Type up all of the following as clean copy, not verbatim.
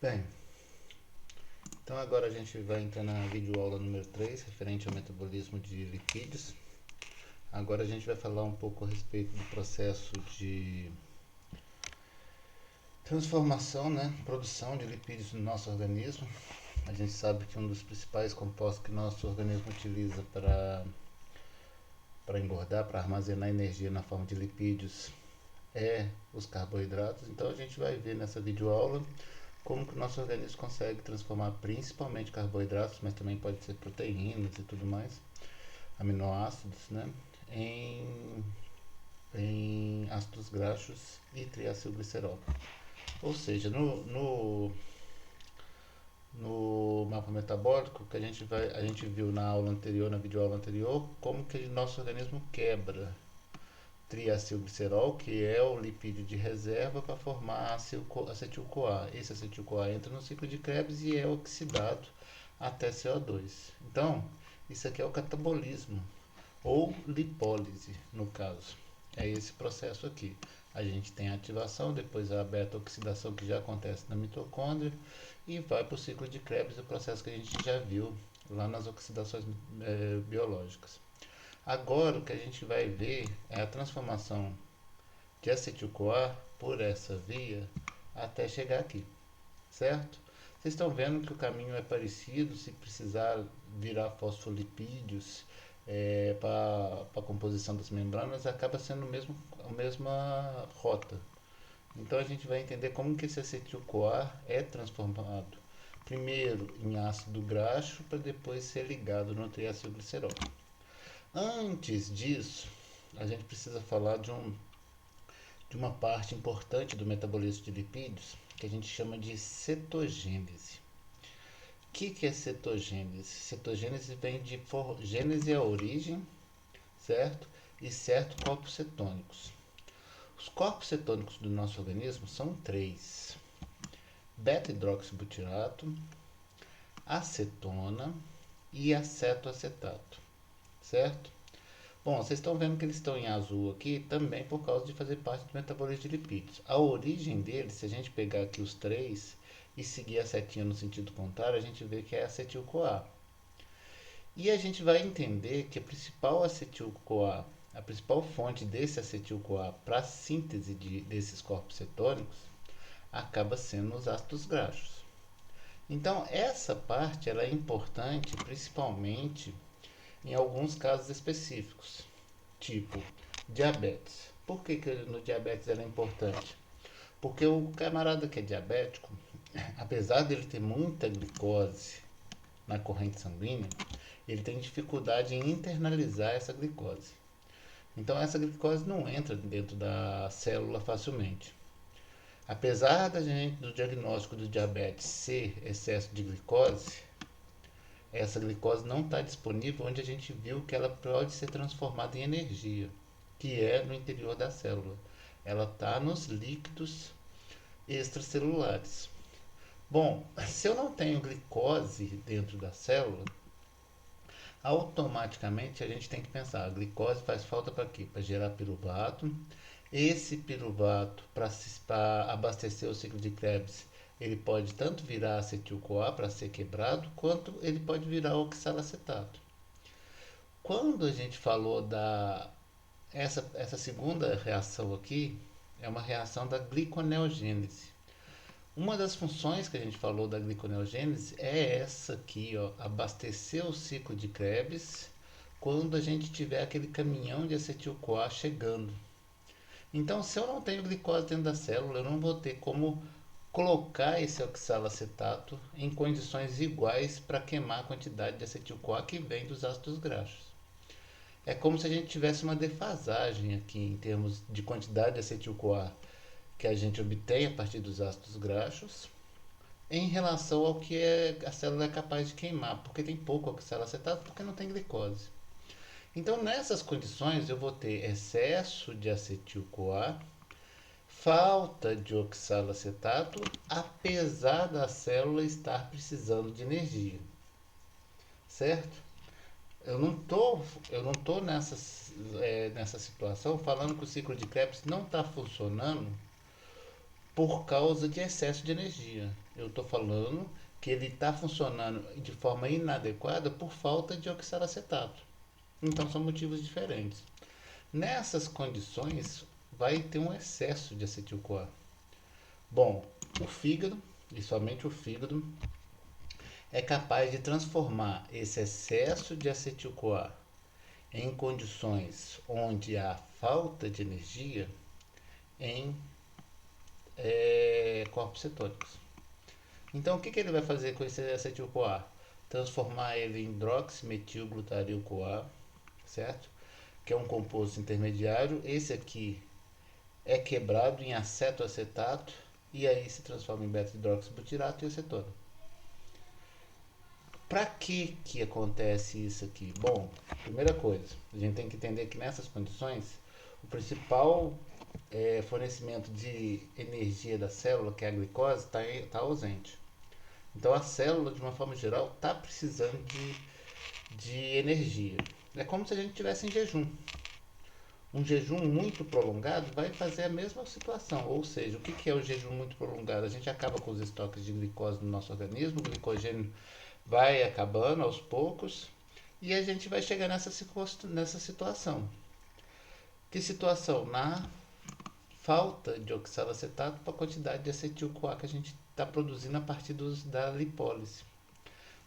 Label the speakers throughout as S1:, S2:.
S1: Bem, então agora a gente vai entrar na videoaula número 3, referente ao metabolismo de lipídios. Agora a gente vai falar um pouco a respeito do processo de transformação, produção de lipídios no nosso organismo. A gente sabe que um dos principais compostos que nosso organismo utiliza para engordar, para armazenar energia na forma de lipídios, é os carboidratos. Então a gente vai ver nessa videoaula como que o nosso organismo consegue transformar principalmente carboidratos, mas também pode ser proteínas e tudo mais, aminoácidos, em, em ácidos graxos e triacilglicerol. Ou seja, no mapa metabólico que a gente viu na aula anterior, na videoaula anterior, como que o nosso organismo quebra triacilglicerol, que é o lipídio de reserva, para formar acetil-CoA. Esse acetil-CoA entra no ciclo de Krebs e é oxidado até CO2. Então, isso aqui é o catabolismo, ou lipólise, no caso. É esse processo aqui. A gente tem a ativação, depois a beta-oxidação, que já acontece na mitocôndria, e vai para o ciclo de Krebs, o processo que a gente já viu lá nas oxidações biológicas. Agora o que a gente vai ver é a transformação de acetil-CoA por essa via até chegar aqui, certo? Vocês estão vendo que o caminho é parecido, se precisar virar fosfolipídios para a composição das membranas, acaba sendo a mesma rota. Então a gente vai entender como que esse acetil-CoA é transformado primeiro em ácido graxo para depois ser ligado no triacilglicerol. Antes disso, a gente precisa falar de uma parte importante do metabolismo de lipídios que a gente chama de cetogênese. O que é cetogênese? Cetogênese vem de gênese é a origem, certo? E certo corpos cetônicos. Os corpos cetônicos do nosso organismo são três: beta-hidroxibutirato, acetona e acetoacetato, certo? Bom, vocês estão vendo que eles estão em azul aqui também por causa de fazer parte do metabolismo de lipídios. A origem deles, se a gente pegar aqui os três e seguir a setinha no sentido contrário, a gente vê que é acetil-CoA. E a gente vai entender que a principal acetil-CoA, a principal fonte desse acetil-CoA para a síntese desses corpos cetônicos, acaba sendo os ácidos graxos. Então, essa parte ela é importante principalmente em alguns casos específicos, tipo diabetes. Por que no diabetes ela é importante? Porque o camarada que é diabético, apesar dele ter muita glicose na corrente sanguínea, ele tem dificuldade em internalizar essa glicose. Então essa glicose não entra dentro da célula facilmente. Apesar do diagnóstico do diabetes ser excesso de glicose, essa glicose não está disponível onde a gente viu que ela pode ser transformada em energia, que é no interior da célula. Ela está nos líquidos extracelulares. Bom, se eu não tenho glicose dentro da célula, automaticamente a gente tem que pensar, a glicose faz falta para quê? Para gerar piruvato. Esse piruvato, para abastecer o ciclo de Krebs, ele pode tanto virar acetil-CoA para ser quebrado, quanto ele pode virar oxalacetato. Quando a gente falou essa segunda reação aqui, é uma reação da gliconeogênese. Uma das funções que a gente falou da gliconeogênese é essa aqui, ó, abastecer o ciclo de Krebs quando a gente tiver aquele caminhão de acetil-CoA chegando. Então, se eu não tenho glicose dentro da célula, eu não vou ter como colocar esse oxalacetato em condições iguais para queimar a quantidade de acetil-CoA que vem dos ácidos graxos. É como se a gente tivesse uma defasagem aqui em termos de quantidade de acetil-CoA que a gente obtém a partir dos ácidos graxos em relação ao que a célula é capaz de queimar, porque tem pouco oxalacetato, porque não tem glicose. Então, nessas condições, eu vou ter excesso de acetil-CoA, falta de oxalacetato, apesar da célula estar precisando de energia, certo? Eu não tô nessa situação falando que o ciclo de Krebs não está funcionando por causa de excesso de energia. Eu estou falando que ele está funcionando de forma inadequada por falta de oxalacetato. Então são motivos diferentes. Nessas condições, vai ter um excesso de acetil-CoA. Bom, o fígado, e somente o fígado, é capaz de transformar esse excesso de acetil-CoA em condições onde há falta de energia em corpos cetônicos. Então, o que ele vai fazer com esse acetil-CoA? Transformar ele em hidroximetilglutaril-CoA, certo? Que é um composto intermediário. Esse aqui é quebrado em acetoacetato e aí se transforma em beta-hidroxibutirato e acetona. Para que acontece isso aqui? Bom, primeira coisa, a gente tem que entender que nessas condições, o principal fornecimento de energia da célula, que é a glicose, está ausente. Então a célula, de uma forma geral, está precisando de energia. É como se a gente estivesse em jejum. Um jejum muito prolongado vai fazer a mesma situação. Ou seja, o que é o jejum muito prolongado? A gente acaba com os estoques de glicose no nosso organismo, o glicogênio vai acabando aos poucos e a gente vai chegar nessa situação. Que situação? Na falta de oxalacetato para a quantidade de acetil-CoA que a gente está produzindo a partir da lipólise.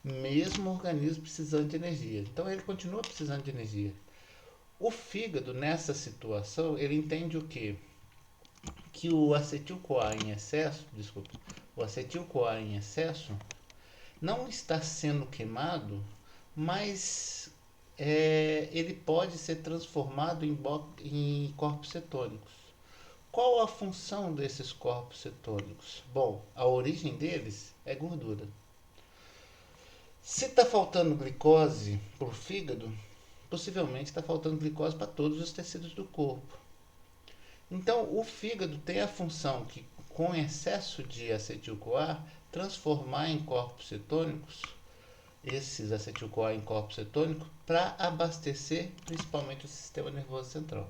S1: Mesmo o organismo precisando de energia. Então ele continua precisando de energia. O fígado, nessa situação, ele entende o quê? Que o acetil-CoA em excesso, o acetil-CoA em excesso não está sendo queimado, mas ele pode ser transformado em corpos cetônicos. Qual a função desses corpos cetônicos? Bom, a origem deles é gordura. Se está faltando glicose para o fígado, possivelmente está faltando glicose para todos os tecidos do corpo. Então, o fígado tem a função que, com excesso de acetil-CoA, transformar em corpos cetônicos, esses acetil-CoA em corpos cetônicos, para abastecer principalmente o sistema nervoso central.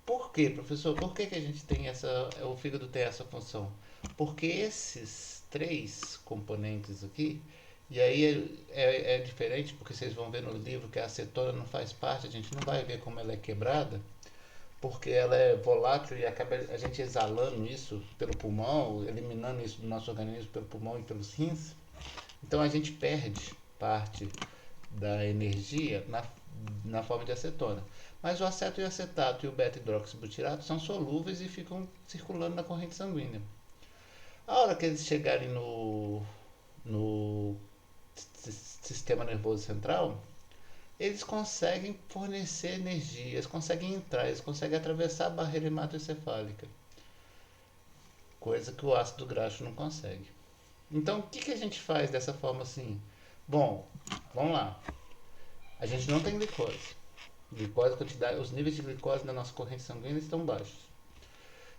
S1: Por quê, professor? Por que a gente tem o fígado tem essa função? Porque esses três componentes aqui, e aí é diferente, porque vocês vão ver no livro que a acetona não faz parte, a gente não vai ver como ela é quebrada, porque ela é volátil e acaba a gente exalando isso pelo pulmão, eliminando isso do nosso organismo pelo pulmão e pelos rins. Então a gente perde parte da energia na forma de acetona. Mas o aceto e o acetato e o beta-hidroxibutirato são solúveis e ficam circulando na corrente sanguínea. A hora que eles chegarem no sistema nervoso central, eles conseguem fornecer energia, eles conseguem entrar, eles conseguem atravessar a barreira hematoencefálica, coisa que o ácido graxo não consegue. Então, o que a gente faz dessa forma assim? Bom, vamos lá. A gente não tem glicose. Os níveis de glicose na nossa corrente sanguínea estão baixos.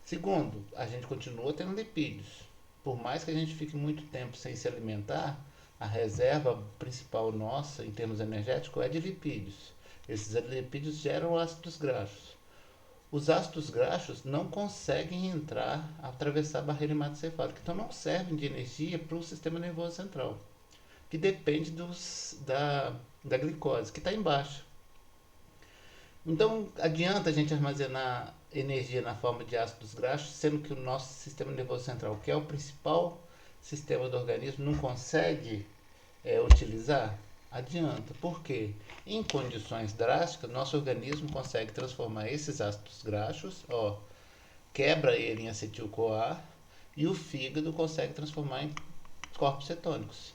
S1: Segundo, a gente continua tendo lipídios. Por mais que a gente fique muito tempo sem se alimentar, a reserva principal nossa, em termos energéticos, é de lipídios. Esses lipídios geram ácidos graxos. Os ácidos graxos não conseguem atravessar a barreira hematoencefálica, então não servem de energia para o sistema nervoso central, que depende da glicose, que está embaixo. Então, adianta a gente armazenar energia na forma de ácidos graxos, sendo que o nosso sistema nervoso central, que é o principal sistema do organismo, não consegue utilizar? Adianta. Por quê? Em condições drásticas, nosso organismo consegue transformar esses ácidos graxos, quebra ele em acetil-CoA, e o fígado consegue transformar em corpos cetônicos.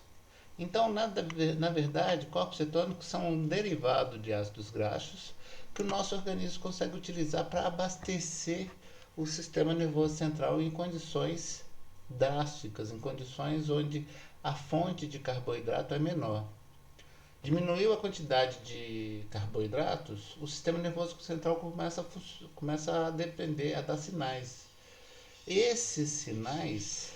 S1: Então, na verdade, corpos cetônicos são um derivado de ácidos graxos que o nosso organismo consegue utilizar para abastecer o sistema nervoso central em condições drásticas, em condições onde a fonte de carboidrato é menor. Diminuiu a quantidade de carboidratos, o sistema nervoso central começa a depender, a dar sinais. Esses sinais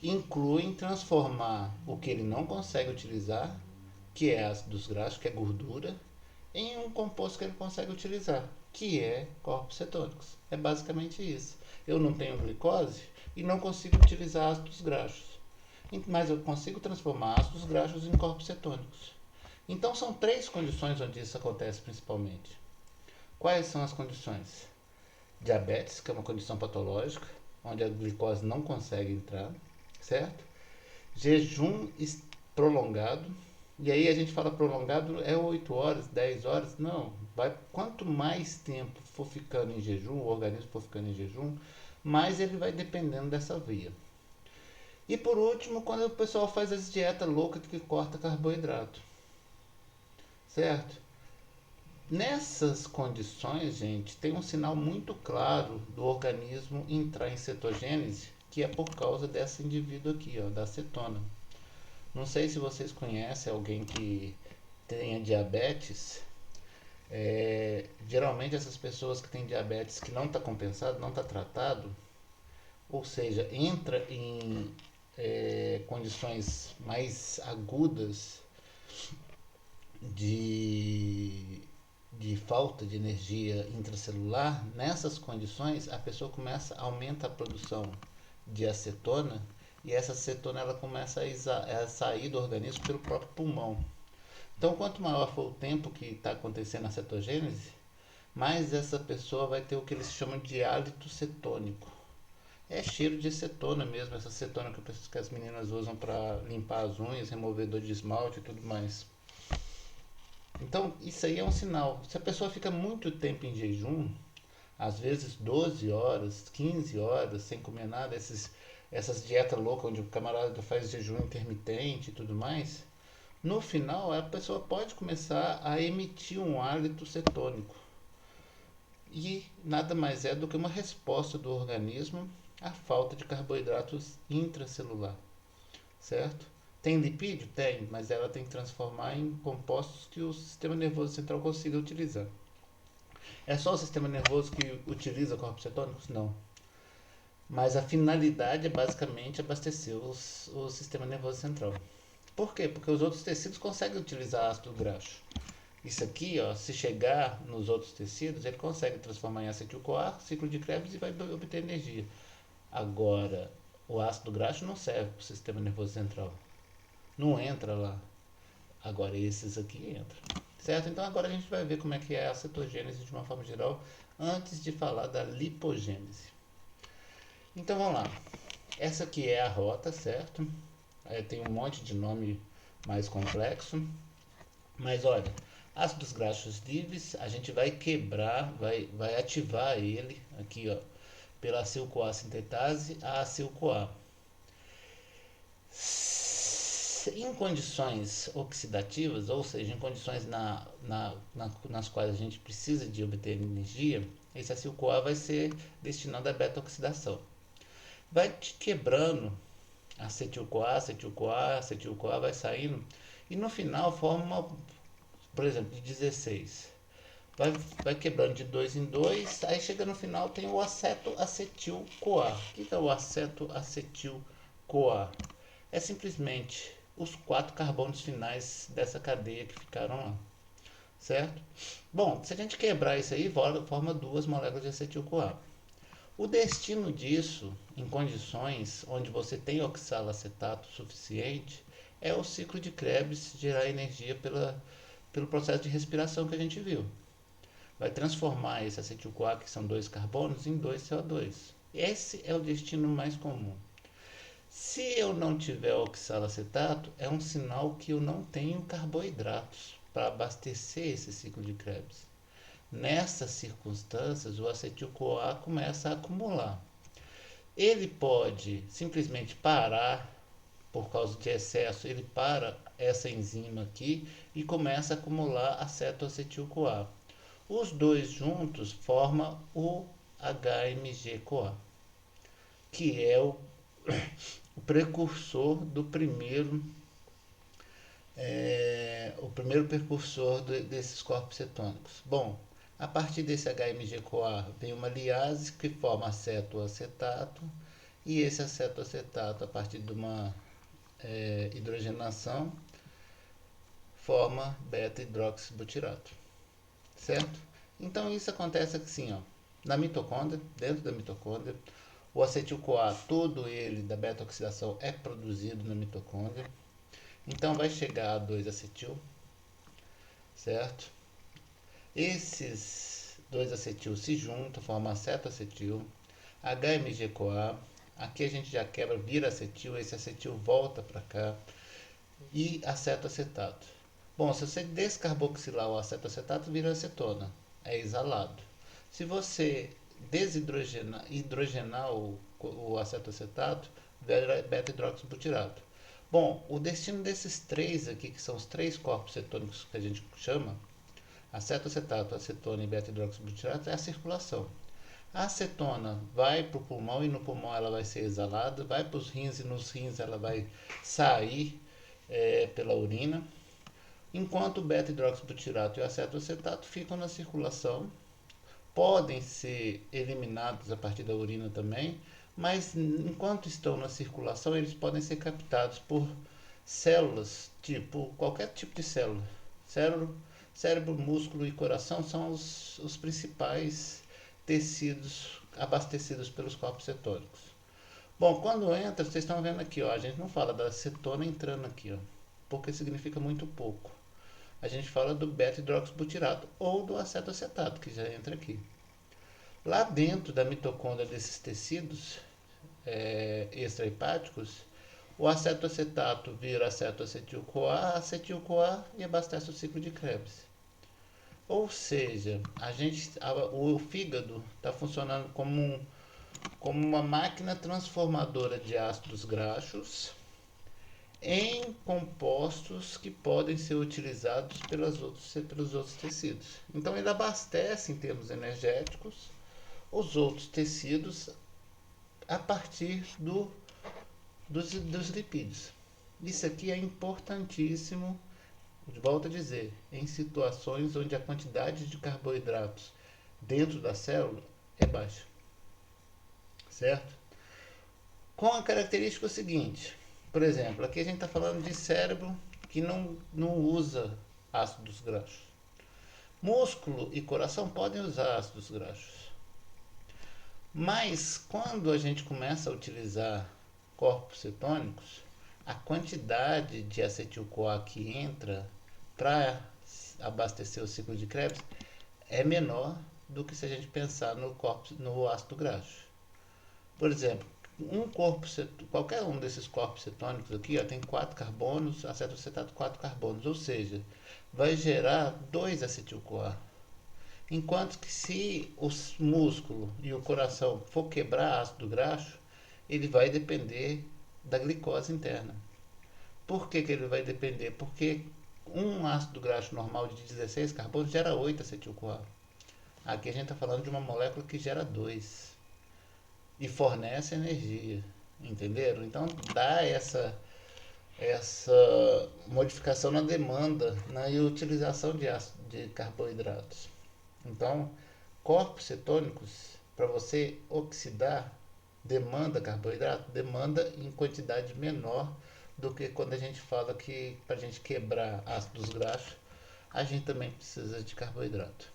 S1: incluem transformar o que ele não consegue utilizar, que é ácidos graxos, que é gordura, em um composto que ele consegue utilizar, que é corpos cetônicos. É basicamente isso. Eu não tenho glicose, e não consigo utilizar ácidos graxos. Mas eu consigo transformar ácidos graxos em corpos cetônicos. Então são três condições onde isso acontece principalmente. Quais são as condições? Diabetes, que é uma condição patológica, onde a glicose não consegue entrar, certo? Jejum prolongado, e aí a gente fala prolongado é 8 horas, 10 horas, não. Quanto mais tempo for ficando em jejum, o organismo for ficando em jejum, mais ele vai dependendo dessa via. E por último, quando o pessoal faz as dietas loucas que corta carboidrato, certo? Nessas condições, gente, tem um sinal muito claro do organismo entrar em cetogênese, que é por causa desse indivíduo aqui, ó, da cetona. Não sei se vocês conhecem alguém que tenha diabetes. Geralmente essas pessoas que têm diabetes que não está compensado, não está tratado, ou seja, entra em condições mais agudas de falta de energia intracelular. Nessas condições a pessoa aumenta a produção de acetona, e essa acetona ela começa a sair do organismo pelo próprio pulmão. Então, quanto maior for o tempo que está acontecendo a cetogênese, mais essa pessoa vai ter o que eles chamam de hálito cetônico. É cheiro de acetona mesmo, essa acetona que as meninas usam para limpar as unhas, removedor de esmalte e tudo mais. Então, isso aí é um sinal. Se a pessoa fica muito tempo em jejum, às vezes 12 horas, 15 horas, sem comer nada, essas dietas loucas onde o camarada faz jejum intermitente e tudo mais, no final a pessoa pode começar a emitir um hálito cetônico. E nada mais é do que uma resposta do organismo à falta de carboidratos intracelular, certo? Tem lipídio? Tem, mas ela tem que transformar em compostos que o sistema nervoso central consiga utilizar. É só o sistema nervoso que utiliza corpos cetônicos? Não. Mas a finalidade é basicamente abastecer o sistema nervoso central. Por quê? Porque os outros tecidos conseguem utilizar ácido graxo. Isso aqui, ó, se chegar nos outros tecidos, ele consegue transformar em acetil-CoA, ciclo de Krebs, e vai obter energia. Agora, o ácido graxo não serve para o sistema nervoso central. Não entra lá. Agora, esses aqui entram. Certo? Então, agora a gente vai ver como é que é a cetogênese de uma forma geral, antes de falar da lipogênese. Então, vamos lá. Essa aqui é a rota, certo? Tem um monte de nome mais complexo. Mas, olha, ácidos graxos livres, a gente vai quebrar, vai ativar ele aqui, ó, pela acetil-CoA sintetase a acetil-CoA. Em condições oxidativas, ou seja, em condições nas quais a gente precisa de obter energia, esse acetil-CoA vai ser destinado à beta-oxidação. Vai te quebrando acetil-CoA, acetil-CoA, acetil-CoA, vai saindo, e no final forma, por exemplo, de 16. Vai quebrando de 2 em 2, aí chega no final tem o acetoacetil-CoA. O que é o acetoacetil-CoA? É simplesmente os 4 carbonos finais dessa cadeia que ficaram lá, certo? Bom, se a gente quebrar isso aí, forma 2 moléculas de acetil-CoA. O destino disso, em condições onde você tem oxalacetato suficiente, é o ciclo de Krebs gerar energia pelo processo de respiração que a gente viu. Vai transformar esse acetil-CoA, que são 2 carbonos, em 2 CO2. Esse é o destino mais comum. Se eu não tiver oxalacetato, é um sinal que eu não tenho carboidratos para abastecer esse ciclo de Krebs. Nessas circunstâncias, o acetil-CoA começa a acumular. Ele pode simplesmente parar, por causa de excesso, ele para essa enzima aqui e começa a acumular acetoacetil-CoA. Os dois juntos formam o HMG-CoA, que é o precursor do o primeiro precursor desses corpos cetônicos. Bom, a partir desse HMG-CoA vem uma liase que forma acetoacetato, e esse acetoacetato, a partir de uma hidrogenação, forma beta-hidroxibutirato, certo? Então isso acontece assim, ó, na mitocôndria, dentro da mitocôndria, O acetil-CoA, todo ele da beta-oxidação é produzido na mitocôndria. Então vai chegar a 2-acetil, certo? Esses 2-acetil se juntam, formam aceto-acetil, HMG-CoA. Aqui a gente já quebra, vira acetil, esse acetil volta para cá e acetoacetato. Bom, se você descarboxilar o acetoacetato, vira acetona, é exalado. Se você hidrogenar o acetoacetato, vira beta-hidroxibutirato. Bom, o destino desses três aqui, que são os três corpos cetônicos que a gente chama, acetoacetato, acetona e beta-hidroxibutirato, é a circulação. A acetona vai para o pulmão e no pulmão ela vai ser exalada, vai para os rins e nos rins ela vai sair pela urina, enquanto o beta-hidroxibutirato e o acetoacetato ficam na circulação, podem ser eliminados a partir da urina também, mas enquanto estão na circulação eles podem ser captados por células, qualquer tipo de célula. Cérebro, músculo e coração são os principais tecidos abastecidos pelos corpos cetônicos. Bom, quando entra, vocês estão vendo aqui, ó, a gente não fala da acetona entrando aqui, ó, porque significa muito pouco. A gente fala do beta-hidroxibutirato ou do acetoacetato, que já entra aqui. Lá dentro da mitocôndria desses tecidos extrahepáticos, o acetoacetato vira acetoacetil-CoA, acetil-CoA e abastece o ciclo de Krebs. Ou seja, o fígado está funcionando como uma máquina transformadora de ácidos graxos em compostos que podem ser utilizados pelos outros tecidos. Então ele abastece em termos energéticos os outros tecidos a partir dos lipídios. Isso aqui é importantíssimo, volto a dizer, em situações onde a quantidade de carboidratos dentro da célula é baixa, certo? Com a característica seguinte, por exemplo, aqui a gente está falando de cérebro que não usa ácidos graxos. Músculo e coração podem usar ácidos graxos. Mas quando a gente começa a utilizar corpos cetônicos, a quantidade de acetil-CoA que entra para abastecer o ciclo de Krebs é menor do que se a gente pensar no ácido graxo. Por exemplo, qualquer um desses corpos cetônicos aqui tem 4 carbonos, acetoacetato 4 carbonos, ou seja, vai gerar 2 acetil-CoA. Enquanto que se o músculo e o coração for quebrar ácido graxo, ele vai depender da glicose interna. Por que ele vai depender? Porque um ácido graxo normal de 16 carbonos gera 8 acetil-CoA. Aqui a gente está falando de uma molécula que gera 2 e fornece energia, entenderam? Então dá essa modificação na demanda, na utilização de carboidratos. Então, corpos cetônicos, para você oxidar, demanda carboidrato, demanda em quantidade menor do que quando a gente fala que para a gente quebrar ácidos graxos, a gente também precisa de carboidrato.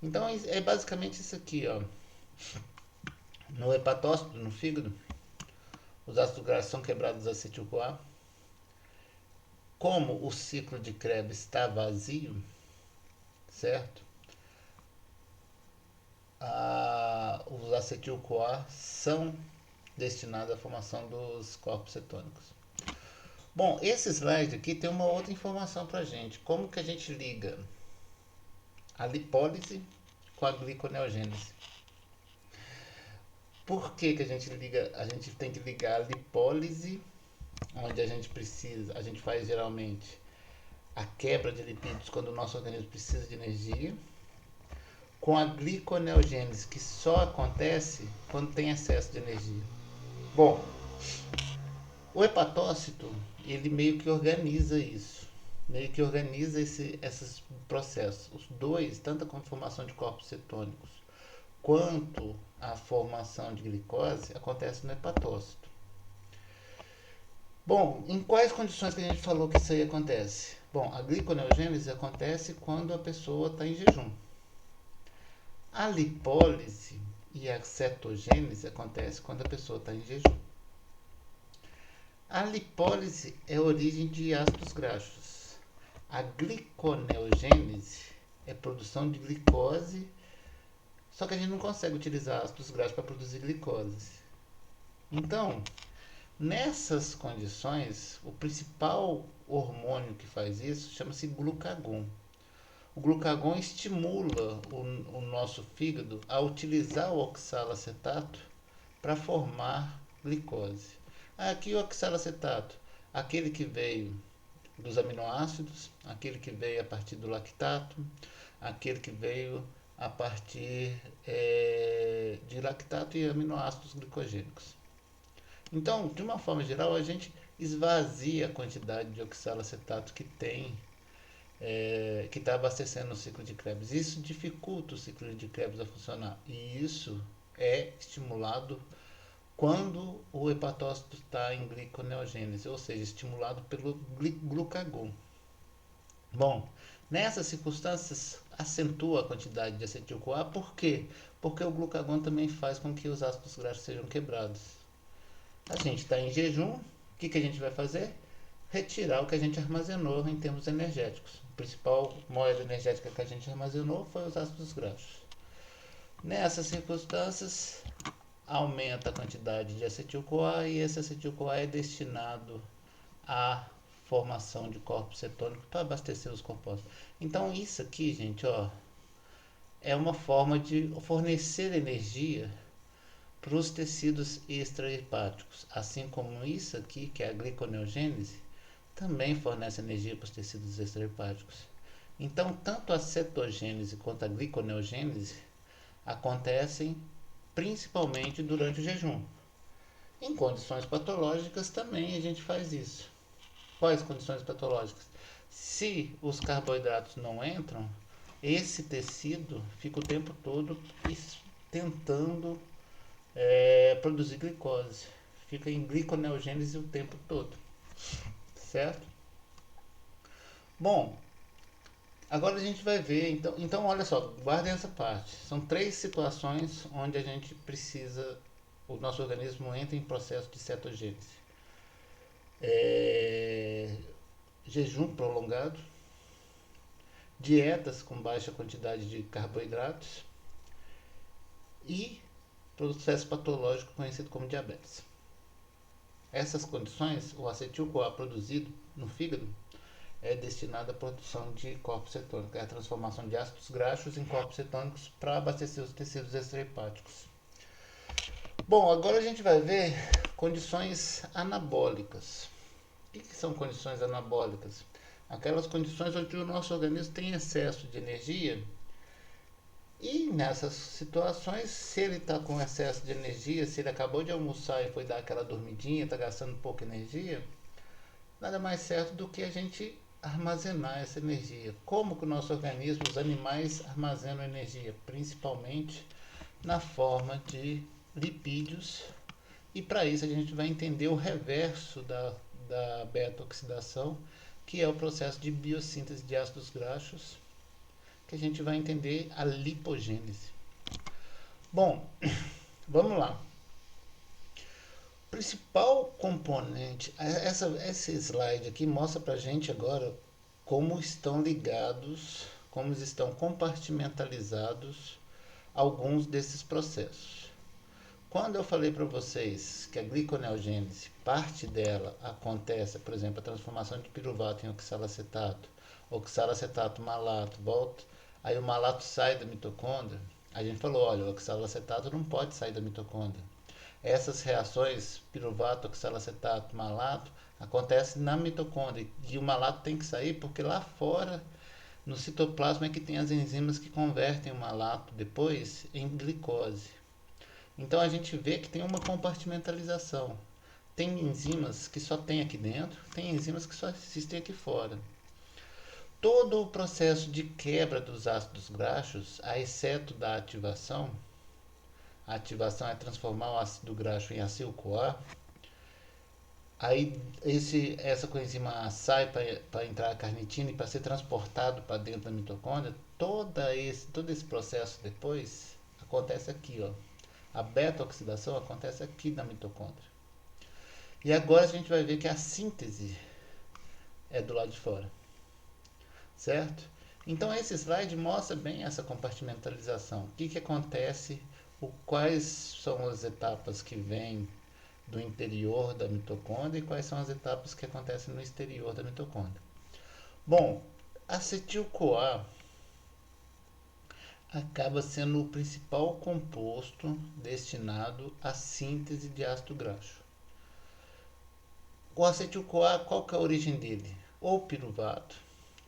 S1: Então é basicamente isso aqui, ó. No hepatócito, no fígado, os ácidos graxos são quebrados a acetil-CoA. Como o ciclo de Krebs está vazio, certo? Os acetil-CoA são destinados à formação dos corpos cetônicos. Bom, esse slide aqui tem uma outra informação para a gente. Como que a gente liga a lipólise com a gliconeogênese? Por que a gente tem que ligar a lipólise, onde a gente faz geralmente a quebra de lipídios quando o nosso organismo precisa de energia, com a gliconeogênese, que só acontece quando tem excesso de energia. Bom, o hepatócito, ele meio que organiza isso, meio que organiza esses processos. Os dois, tanto a conformação de corpos cetônicos quanto a formação de glicose, acontece no hepatócito. Bom, em quais condições que a gente falou que isso aí acontece? Bom, a gliconeogênese acontece quando a pessoa está em jejum. A lipólise e a cetogênese acontece quando a pessoa está em jejum. A lipólise é a origem de ácidos graxos. A gliconeogênese é produção de glicose, só que a gente não consegue utilizar ácidos graxos para produzir glicose. Então, nessas condições, o principal hormônio que faz isso chama-se glucagon. O glucagon estimula o nosso fígado a utilizar o oxalacetato para formar glicose. Aqui o oxalacetato, aquele que veio dos aminoácidos, aquele que veio a partir do lactato, aquele que veio a partir de lactato e aminoácidos glicogênicos. Então, de uma forma geral, a gente esvazia a quantidade de oxalacetato que tem, que está abastecendo o ciclo de Krebs. Isso dificulta o ciclo de Krebs a funcionar. E isso é estimulado quando o hepatócito está em gliconeogênese, ou seja, estimulado pelo glucagon. Bom, nessas circunstâncias acentua a quantidade de acetil-CoA. Por quê? Porque o glucagon também faz com que os ácidos graxos sejam quebrados. A gente está em jejum, o que a gente vai fazer? Retirar o que a gente armazenou em termos energéticos. A principal moeda energética que a gente armazenou foi os ácidos graxos. Nessas circunstâncias, aumenta a quantidade de acetil-CoA e esse acetil-CoA é destinado à formação de corpos cetônicos para abastecer os compostos. Então isso aqui, gente, ó, é uma forma de fornecer energia para os tecidos extrahepáticos, assim como isso aqui, que é a gliconeogênese, também fornece energia para os tecidos extrahepáticos. Então, tanto a cetogênese quanto a gliconeogênese acontecem principalmente durante o jejum. Em condições patológicas também a gente faz isso. Quais condições patológicas? Se os carboidratos não entram, esse tecido fica o tempo todo tentando produzir glicose. Fica em gliconeogênese o tempo todo. Certo? Bom, agora a gente vai ver. Então olha só, guardem essa parte. São 3 situações onde a gente precisa, o nosso organismo entra em processo de cetogênese. Jejum prolongado, dietas com baixa quantidade de carboidratos e processo patológico conhecido como diabetes. Essas condições, o acetil-CoA produzido no fígado é destinado à produção de corpos cetônicos, é a transformação de ácidos graxos em corpos cetônicos para abastecer os tecidos extrahepáticos. Bom, agora a gente vai ver condições anabólicas. O que são condições anabólicas? Aquelas condições onde o nosso organismo tem excesso de energia. E nessas situações, se ele está com excesso de energia, se ele acabou de almoçar e foi dar aquela dormidinha, está gastando pouca energia, nada mais certo do que a gente armazenar essa energia. Como que o nosso organismo, os animais armazenam energia? Principalmente na forma de lipídios. E para isso a gente vai entender o reverso da beta-oxidação, que é o processo de biossíntese de ácidos graxos, que a gente vai entender a lipogênese. Bom, vamos lá. O principal componente, esse slide aqui mostra para a gente agora como estão ligados, como estão compartimentalizados alguns desses processos. Quando eu falei para vocês que a gliconeogênese, parte dela acontece, por exemplo, a transformação de piruvato em oxalacetato, oxalacetato malato, volta, aí o malato sai da mitocôndria, a gente falou, olha, o oxalacetato não pode sair da mitocôndria. Essas reações, piruvato, oxalacetato, malato, acontecem na mitocôndria e o malato tem que sair porque lá fora, no citoplasma, é que tem as enzimas que convertem o malato depois em glicose. Então a gente vê que tem uma compartimentalização. Tem enzimas que só tem aqui dentro, tem enzimas que só existem aqui fora. Todo o processo de quebra dos ácidos graxos, a exceto da ativação, a ativação é transformar o ácido graxo em acetil-CoA. Aí essa coenzima sai para entrar a carnitina e para ser transportado para dentro da mitocôndria. Todo esse processo depois acontece aqui, ó. A beta-oxidação acontece aqui na mitocôndria. E agora a gente vai ver que a síntese é do lado de fora, certo? Então esse slide mostra bem essa compartimentalização. O que acontece, quais são as etapas que vêm do interior da mitocôndria e quais são as etapas que acontecem no exterior da mitocôndria. Bom, acetil-CoA acaba sendo o principal composto destinado à síntese de ácido graxo. O acetil-CoA, qual que é a origem dele? Ou piruvato,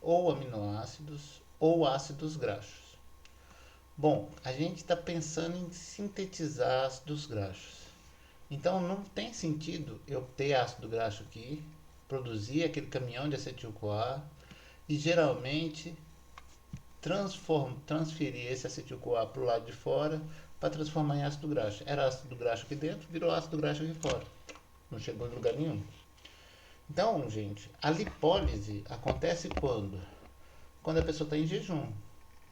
S1: ou aminoácidos, ou ácidos graxos. Bom, a gente está pensando em sintetizar ácidos graxos. Então não tem sentido eu ter ácido graxo aqui, produzir aquele caminhão de acetil-CoA e geralmente transferir esse acetil-CoA para o lado de fora para transformar em ácido graxo. Era ácido graxo aqui dentro, virou ácido graxo aqui fora. Não chegou em lugar nenhum. Então, gente, a lipólise acontece quando? Quando a pessoa está em jejum.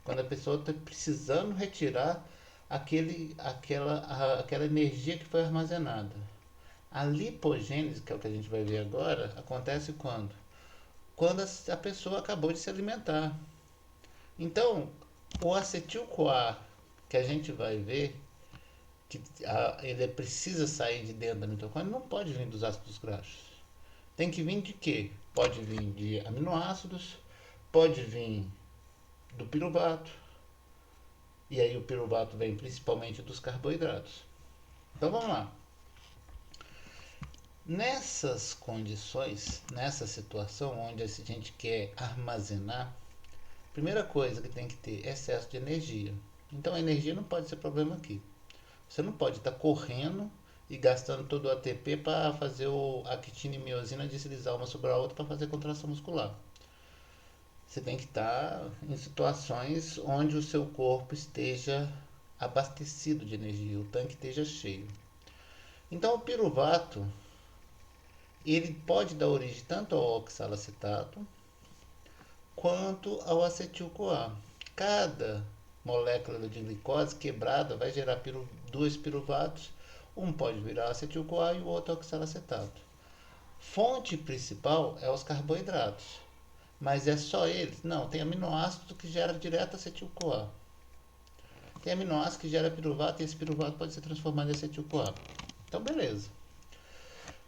S1: Quando a pessoa está precisando retirar aquela energia que foi armazenada. A lipogênese, que é o que a gente vai ver agora, acontece quando? Quando a pessoa acabou de se alimentar. Então, o acetil-CoA que a gente vai ver, que ele precisa sair de dentro da mitocôndria, não pode vir dos ácidos graxos. Tem que vir de quê? Pode vir de aminoácidos, pode vir do piruvato, e aí o piruvato vem principalmente dos carboidratos. Então vamos lá. Nessas condições, nessa situação onde a gente quer armazenar, primeira coisa que tem que ter é excesso de energia. Então a energia não pode ser problema aqui. Você não pode estar correndo e gastando todo o ATP para fazer a actina e miosina deslizar uma sobre a outra para fazer contração muscular. Você tem que estar em situações onde o seu corpo esteja abastecido de energia, o tanque esteja cheio. Então o piruvato, ele pode dar origem tanto ao oxalacetato quanto ao acetil-CoA. Cada molécula de glicose quebrada vai gerar dois piruvatos, um pode virar acetil-CoA e o outro oxalacetato. Fonte principal é os carboidratos, mas é só eles? Não, tem aminoácido que gera direto acetil-CoA. Tem aminoácido que gera piruvato e esse piruvato pode ser transformado em acetil-CoA. Então, beleza.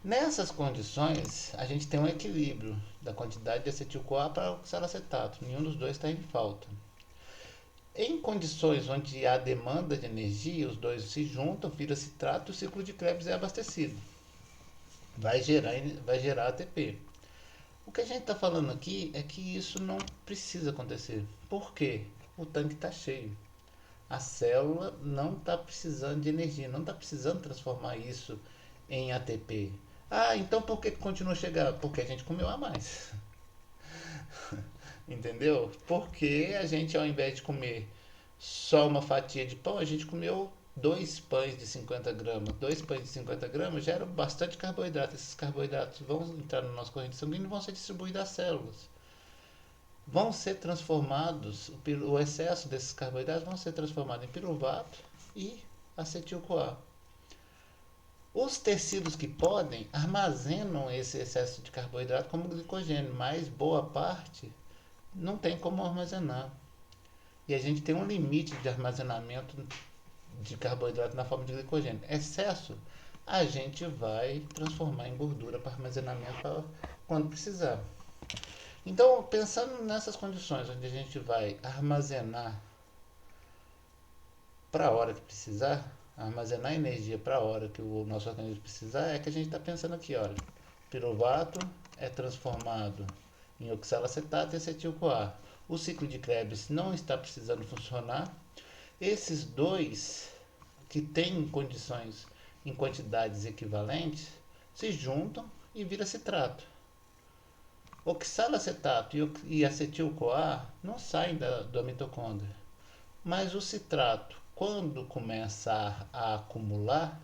S1: Nessas condições, a gente tem um equilíbrio da quantidade de acetil-CoA para oxalacetato. Nenhum dos dois está em falta. Em condições onde há demanda de energia, os dois se juntam, vira citrato e o ciclo de Krebs é abastecido. Vai gerar ATP. O que a gente está falando aqui é que isso não precisa acontecer. Por quê? O tanque está cheio. A célula não está precisando de energia, não está precisando transformar isso em ATP. Ah, então por que continua a chegar? Porque a gente comeu a mais. Entendeu? Porque a gente, ao invés de comer só uma fatia de pão, a gente comeu 2 pães de 50 gramas. 2 pães de 50 gramas geram bastante carboidrato. Esses carboidratos vão entrar no nosso corrente sanguíneo e vão ser distribuídos às células. Vão ser transformados, o excesso desses carboidratos vão ser transformados em piruvato e acetil-CoA. Os tecidos que podem armazenam esse excesso de carboidrato como glicogênio, mas boa parte não tem como armazenar. E a gente tem um limite de armazenamento de carboidrato na forma de glicogênio. Excesso, a gente vai transformar em gordura para armazenamento quando precisar. Então, pensando nessas condições, onde a gente vai armazenar para a hora que precisar, armazenar energia para a hora que o nosso organismo precisar, é que a gente está pensando aqui, olha, piruvato é transformado em oxalacetato e acetil-CoA. O ciclo de Krebs não está precisando funcionar. Esses dois que têm condições em quantidades equivalentes se juntam e vira citrato. Oxalacetato e acetil-CoA não saem da mitocôndria, mas o citrato, quando começa a acumular,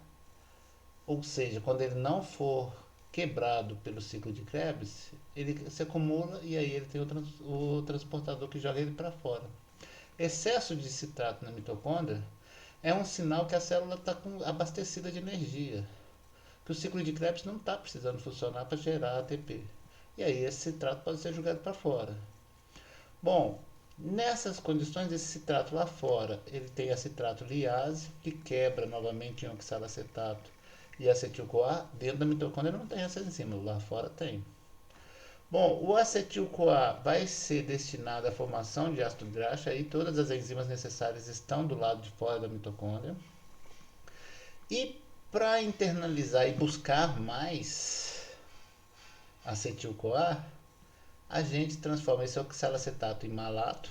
S1: ou seja, quando ele não for quebrado pelo ciclo de Krebs, ele se acumula e aí ele tem o transportador que joga ele para fora. Excesso de citrato na mitocôndria é um sinal que a célula está abastecida de energia, que o ciclo de Krebs não está precisando funcionar para gerar ATP. E aí esse citrato pode ser jogado para fora. Bom, nessas condições, esse citrato lá fora, ele tem a citrato liase, que quebra novamente em oxalacetato e acetil-CoA. Dentro da mitocôndria não tem essa enzima, lá fora tem. Bom, o acetil-CoA vai ser destinado à formação de ácido graxo, aí todas as enzimas necessárias estão do lado de fora da mitocôndria. E para internalizar e buscar mais acetil-CoA, a gente transforma esse oxalacetato em malato.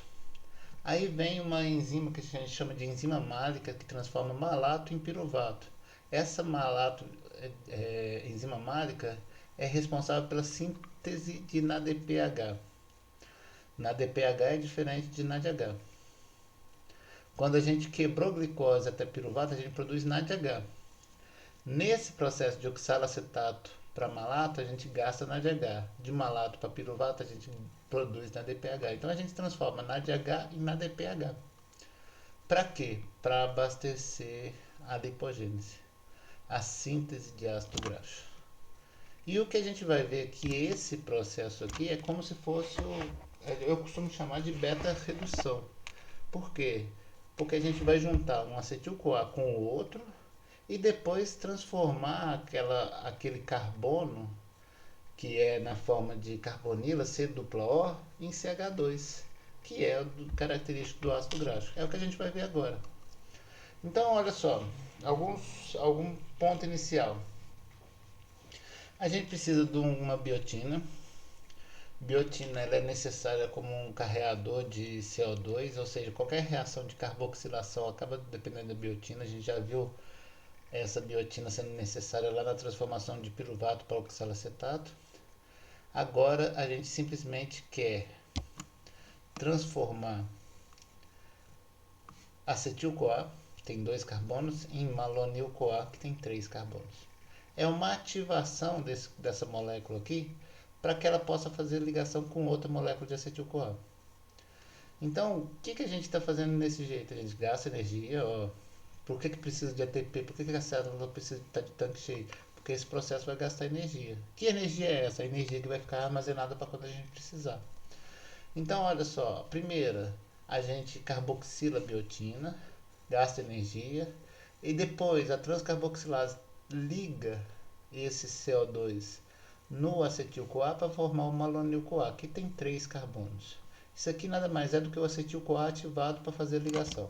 S1: Aí vem uma enzima que a gente chama de enzima málica, que transforma malato em piruvato. Essa enzima málica é responsável pela síntese de NADPH. NADPH é diferente de NADH. Quando a gente quebrou glicose até piruvato, a gente produz NADH. Nesse processo de oxalacetato para malato, a gente gasta NADH. De malato para piruvato, a gente produz NADPH. Então a gente transforma NADH em NADPH. Para quê? Para abastecer a lipogênese, a síntese de ácido graxo. E o que a gente vai ver é que esse processo aqui é como se fosse eu costumo chamar de beta-redução. Por quê? Porque a gente vai juntar um acetil-CoA com o outro e depois transformar aquele carbono, que é na forma de carbonila C-O, em CH2, que é o característico do ácido graxo. É o que a gente vai ver agora. Então, olha só, algum ponto inicial. A gente precisa de uma biotina. Biotina ela é necessária como um carreador de CO2, ou seja, qualquer reação de carboxilação acaba dependendo da biotina. A gente já viu essa biotina sendo necessária lá na transformação de piruvato para oxalacetato. Agora a gente simplesmente quer transformar acetil-CoA, que tem 2 carbonos, em malonil-CoA, que tem 3 carbonos. É uma ativação dessa molécula aqui para que ela possa fazer ligação com outra molécula de acetil-CoA. Então, o que a gente está fazendo desse jeito? A gente gasta energia. Ó. Por que precisa de ATP? Por que a célula precisa estar de tanque cheio? Porque esse processo vai gastar energia. Que energia é essa? A energia que vai ficar armazenada para quando a gente precisar. Então, olha só. Primeira, a gente carboxila a biotina, gasta energia. E depois, a transcarboxilase liga esse CO2 no acetil-CoA para formar o malonil-CoA, que tem 3 carbonos. Isso aqui nada mais é do que o acetil-CoA ativado para fazer a ligação.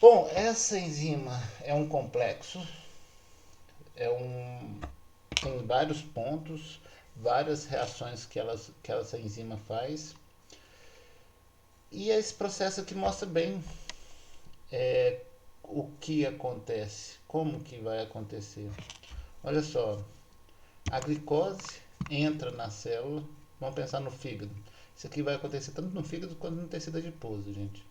S1: Bom, essa enzima é um complexo, tem vários pontos, várias reações que essa enzima faz. E esse processo aqui mostra bem o que acontece, como que vai acontecer. Olha só, a glicose entra na célula, vamos pensar no fígado. Isso aqui vai acontecer tanto no fígado quanto no tecido adiposo, gente.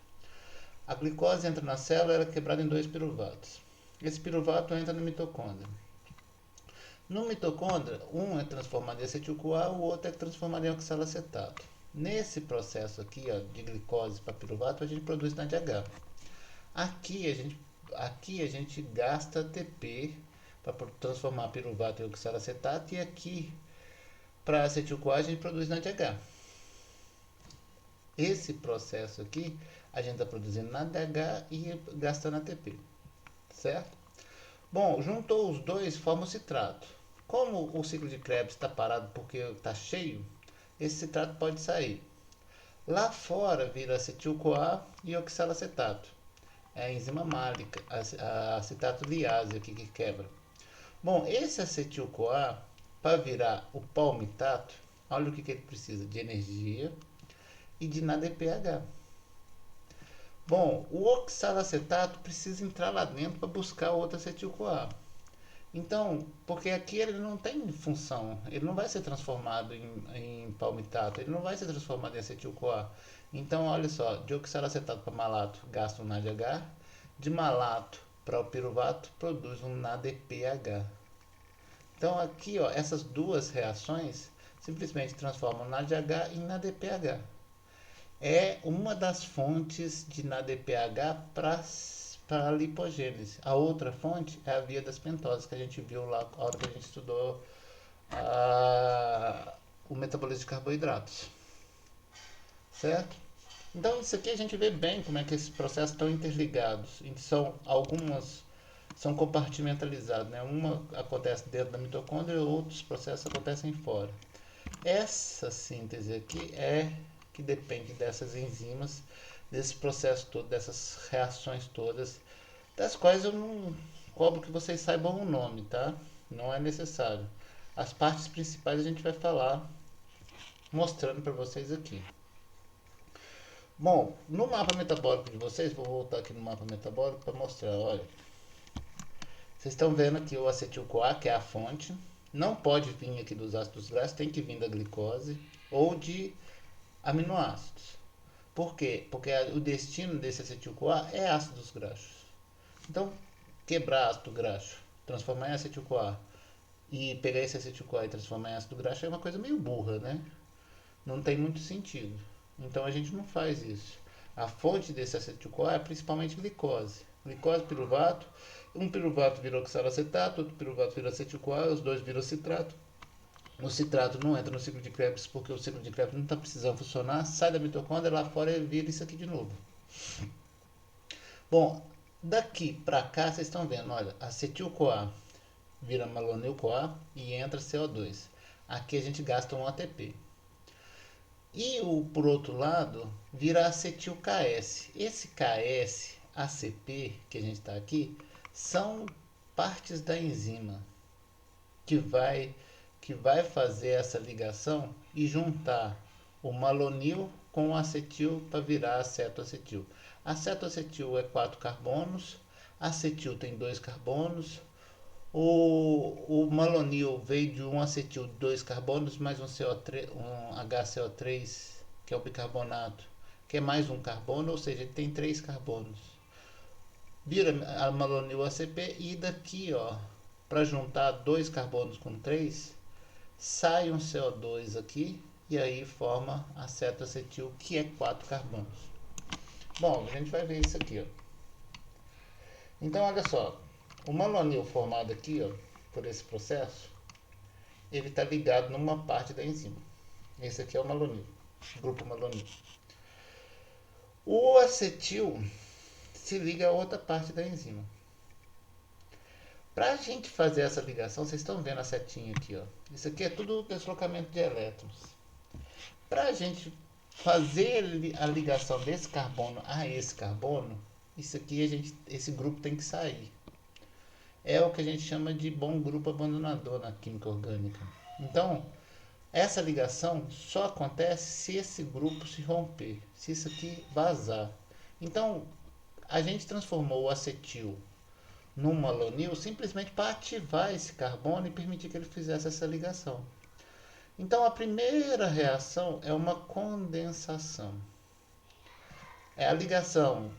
S1: A glicose entra na célula, ela é quebrada em 2 piruvatos. Esse piruvato entra na mitocôndria. No mitocôndria, um é transformado em acetil-CoA, o outro é transformado em oxalacetato. Nesse processo aqui, ó, de glicose para piruvato, a gente produz NADH. Aqui a gente gasta ATP para transformar piruvato em oxalacetato, e aqui para acetil-CoA a gente produz NADH. Esse processo aqui a gente está produzindo NADH e gastando ATP, certo? Bom, juntou os dois, forma o citrato. Como o ciclo de Krebs está parado porque está cheio, esse citrato pode sair. Lá fora vira acetil-CoA e oxalacetato. É a enzima málica, a acetato liase aqui que quebra. Bom, esse acetil-CoA, para virar o palmitato, olha o que ele precisa: de energia e de NADPH. Bom, o oxalacetato precisa entrar lá dentro para buscar outro acetil-CoA. Então, porque aqui ele não tem função, ele não vai ser transformado em palmitato, ele não vai ser transformado em acetil-CoA. Então, olha só, de oxalacetato para malato gasta um NADH, de malato para o piruvato produz um NADPH. Então, aqui, ó, essas duas reações simplesmente transformam NADH em NADPH. É uma das fontes de NADPH para para a lipogênese. A outra fonte é a via das pentoses, que a gente viu lá na hora que a gente estudou o metabolismo de carboidratos. Certo? Então, isso aqui a gente vê bem como é que esses processos estão interligados. São compartimentalizados, né? Uma acontece dentro da mitocôndria e outros processos acontecem fora. Essa síntese aqui é que depende dessas enzimas, desse processo todo, dessas reações todas, das quais eu não cobro que vocês saibam o nome, tá? Não é necessário. As partes principais a gente vai falar mostrando para vocês aqui. Bom, no mapa metabólico de vocês, vou voltar aqui no mapa metabólico para mostrar, olha. Vocês estão vendo aqui o acetil-CoA, que é a fonte. Não pode vir aqui dos ácidos graxos, tem que vir da glicose ou de aminoácidos. Por quê? Porque o destino desse acetil-CoA é ácidos graxos. Então, quebrar ácido graxo, transformar em acetil-CoA e pegar esse acetil-CoA e transformar em ácido graxo é uma coisa meio burra, né? Não tem muito sentido. Então a gente não faz isso. A fonte desse acetil-CoA é principalmente glicose. Glicose, piruvato. Um piruvato vira oxalacetato, outro piruvato vira acetil-CoA, os dois viram citrato. O citrato não entra no ciclo de Krebs porque o ciclo de Krebs não está precisando funcionar, sai da mitocôndria, lá fora ele vira isso aqui de novo. Bom, daqui para cá vocês estão vendo, olha, acetil-CoA vira malonil-CoA e entra CO2. Aqui a gente gasta um ATP. E por outro lado, vira acetil-KS. Esse KS, ACP, que a gente está aqui, são partes da enzima que vai fazer essa ligação e juntar o malonil com o acetil para virar acetoacetil. Acetoacetil é 4 carbonos, acetil tem 2 carbonos, o malonil veio de um acetil de 2 carbonos mais um HCO3, que é o bicarbonato, que é mais um carbono, ou seja, ele tem 3 carbonos. Vira a malonil ACP e daqui, ó, para juntar 2 carbonos com 3, sai um CO2 aqui e aí forma acetoacetil, que é 4 carbonos. Bom, a gente vai ver isso aqui, ó. Então, olha só, o malonil formado aqui, ó, por esse processo, ele está ligado numa parte da enzima. Esse aqui é o malonil, grupo malonil. O acetil se liga a outra parte da enzima. Para a gente fazer essa ligação, vocês estão vendo a setinha aqui, ó. Isso aqui é tudo deslocamento de elétrons. Para a gente fazer a ligação desse carbono a esse carbono, isso aqui esse grupo tem que sair. É o que a gente chama de bom grupo abandonador na química orgânica. Então, essa ligação só acontece se esse grupo se romper, se isso aqui vazar. Então, a gente transformou o acetil num malonil simplesmente para ativar esse carbono e permitir que ele fizesse essa ligação. Então, a primeira reação é uma condensação. É a ligação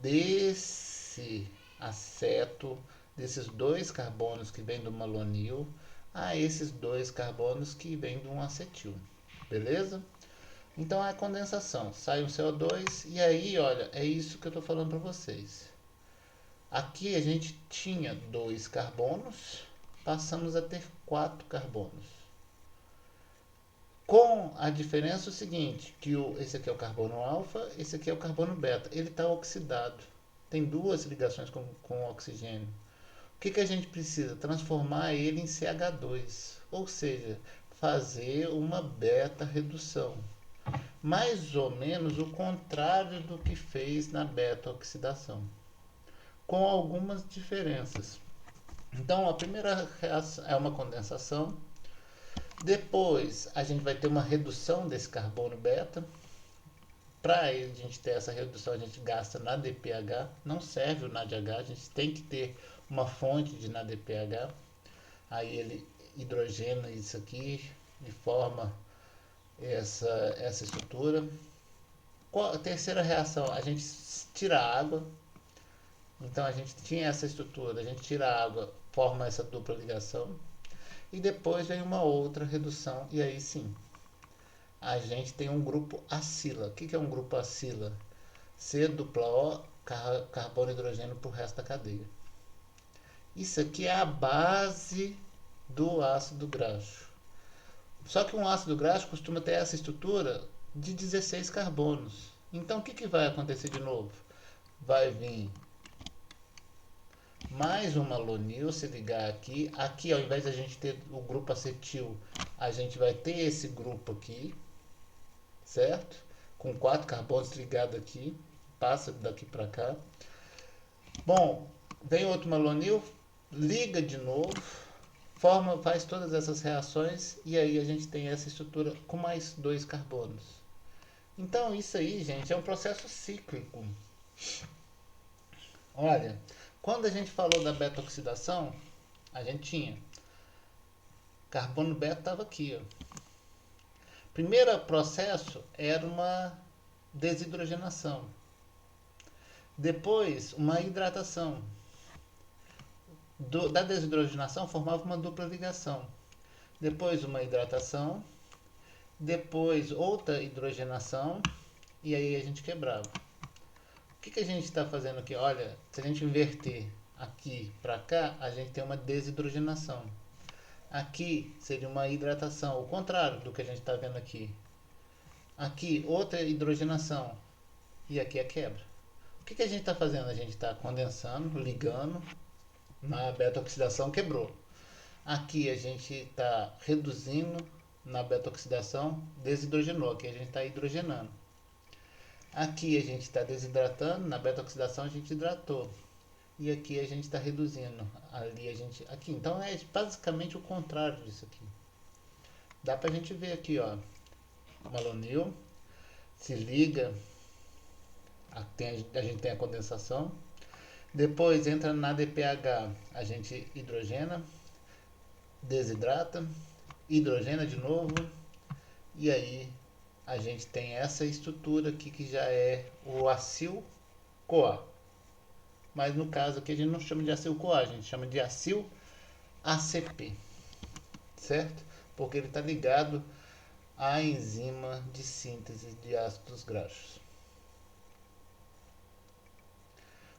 S1: desse aceto, desses 2 carbonos que vêm do malonil, a esses 2 carbonos que vêm de um acetil. Beleza? Então, é a condensação. Sai um CO2 e aí, olha, é isso que eu estou falando para vocês. Aqui a gente tinha 2 carbonos, passamos a ter 4 carbonos. Com a diferença seguinte, que esse aqui é o carbono alfa, esse aqui é o carbono beta. Ele está oxidado. Tem 2 ligações com oxigênio. O que a gente precisa? Transformar ele em CH2. Ou seja, fazer uma beta redução. Mais ou menos o contrário do que fez na beta oxidação, com algumas diferenças. Então, a primeira reação é uma condensação. Depois, a gente vai ter uma redução desse carbono beta. Para a gente ter essa redução, a gente gasta NADPH. Não serve o NADH, a gente tem que ter uma fonte de NADPH. Aí ele hidrogena isso aqui e forma essa estrutura. A terceira reação, a gente tira a água. Então a gente tinha essa estrutura, a gente tira a água, forma essa dupla ligação. E depois vem uma outra redução, e aí sim, a gente tem um grupo acila. O que é um grupo acila? C dupla O carbono e hidrogênio para o resto da cadeia. Isso aqui é a base do ácido graxo. Só que um ácido graxo costuma ter essa estrutura de 16 carbonos. Então o que vai acontecer de novo? Vai vir mais uma malonil se ligar aqui. Aqui, ao invés de a gente ter o grupo acetil, a gente vai ter esse grupo aqui, certo? Com 4 carbonos ligados aqui, passa daqui para cá. Bom, vem outro malonil, liga de novo, faz todas essas reações e aí a gente tem essa estrutura com mais 2 carbonos. Então isso aí, gente, é um processo cíclico. Olha, quando a gente falou da beta-oxidação, a gente tinha carbono beta estava aqui, ó. Primeiro processo era uma desidrogenação. Depois, uma hidratação. Da desidrogenação formava uma dupla ligação. Depois, uma hidratação. Depois, outra hidrogenação. E aí a gente quebrava. O que a gente está fazendo aqui? Olha, se a gente inverter aqui para cá, a gente tem uma desidrogenação. Aqui seria uma hidratação, o contrário do que a gente está vendo aqui. Aqui, outra hidrogenação. E aqui a quebra. O que a gente está fazendo? A gente está condensando, ligando. Na beta-oxidação quebrou. Aqui a gente está reduzindo. Na beta-oxidação desidrogenou. Aqui a gente está hidrogenando. Aqui a gente está desidratando. Na beta-oxidação a gente hidratou. E aqui a gente está reduzindo. Ali a gente. Aqui. Então é basicamente o contrário disso aqui. Dá pra gente ver aqui, ó. Malonil se liga. A gente tem a condensação. Depois entra na DPH, a gente hidrogena, desidrata, hidrogena de novo. E aí a gente tem essa estrutura aqui que já é o acil-CoA. Mas no caso aqui a gente não chama de acil-CoA, a gente chama de acil-ACP. Certo? Porque ele está ligado à enzima de síntese de ácidos graxos.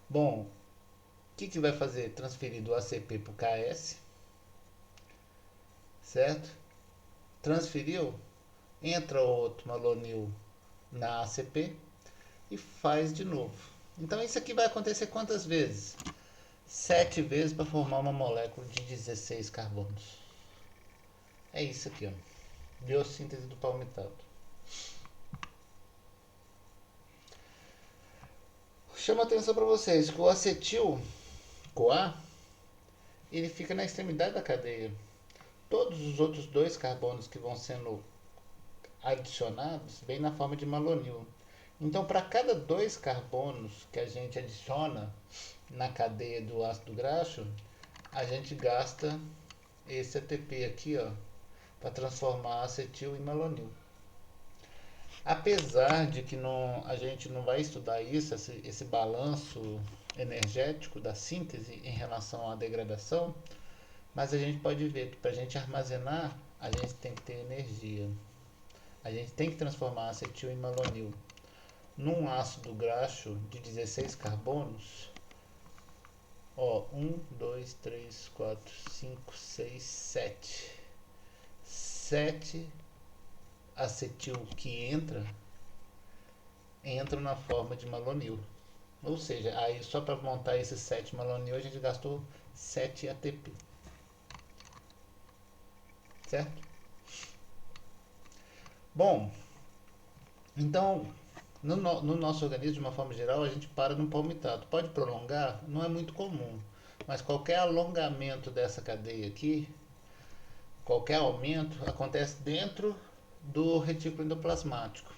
S1: Bom, o que vai fazer? Transferir do ACP para o KS. Certo? Transferiu, entra outro malonil na ACP e faz de novo. Então isso aqui vai acontecer quantas vezes? 7 vezes para formar uma molécula de 16 carbonos. É isso aqui, ó. Biossíntese do palmitato. Chama atenção para vocês que o acetil-CoA ele fica na extremidade da cadeia. Todos os outros 2 carbonos que vão sendo adicionados vêm na forma de malonil. Então, para cada 2 carbonos que a gente adiciona na cadeia do ácido graxo, a gente gasta esse ATP aqui, ó, para transformar acetil em malonil. Apesar de que a gente não vai estudar isso, esse balanço energético da síntese em relação à degradação, mas a gente pode ver que para a gente armazenar, a gente tem que ter energia. A gente tem que transformar acetil em malonil. Num ácido graxo de 16 carbonos, ó, 1, 2, 3, 4, 5, 6, 7. 7 acetil que entra na forma de malonil. Ou seja, aí só para montar esses 7 malonil a gente gastou 7 ATP. Certo? Bom, então no nosso organismo, de uma forma geral, a gente para no palmitato. Pode prolongar? Não é muito comum. Mas qualquer alongamento dessa cadeia aqui, qualquer aumento, acontece dentro do retículo endoplasmático.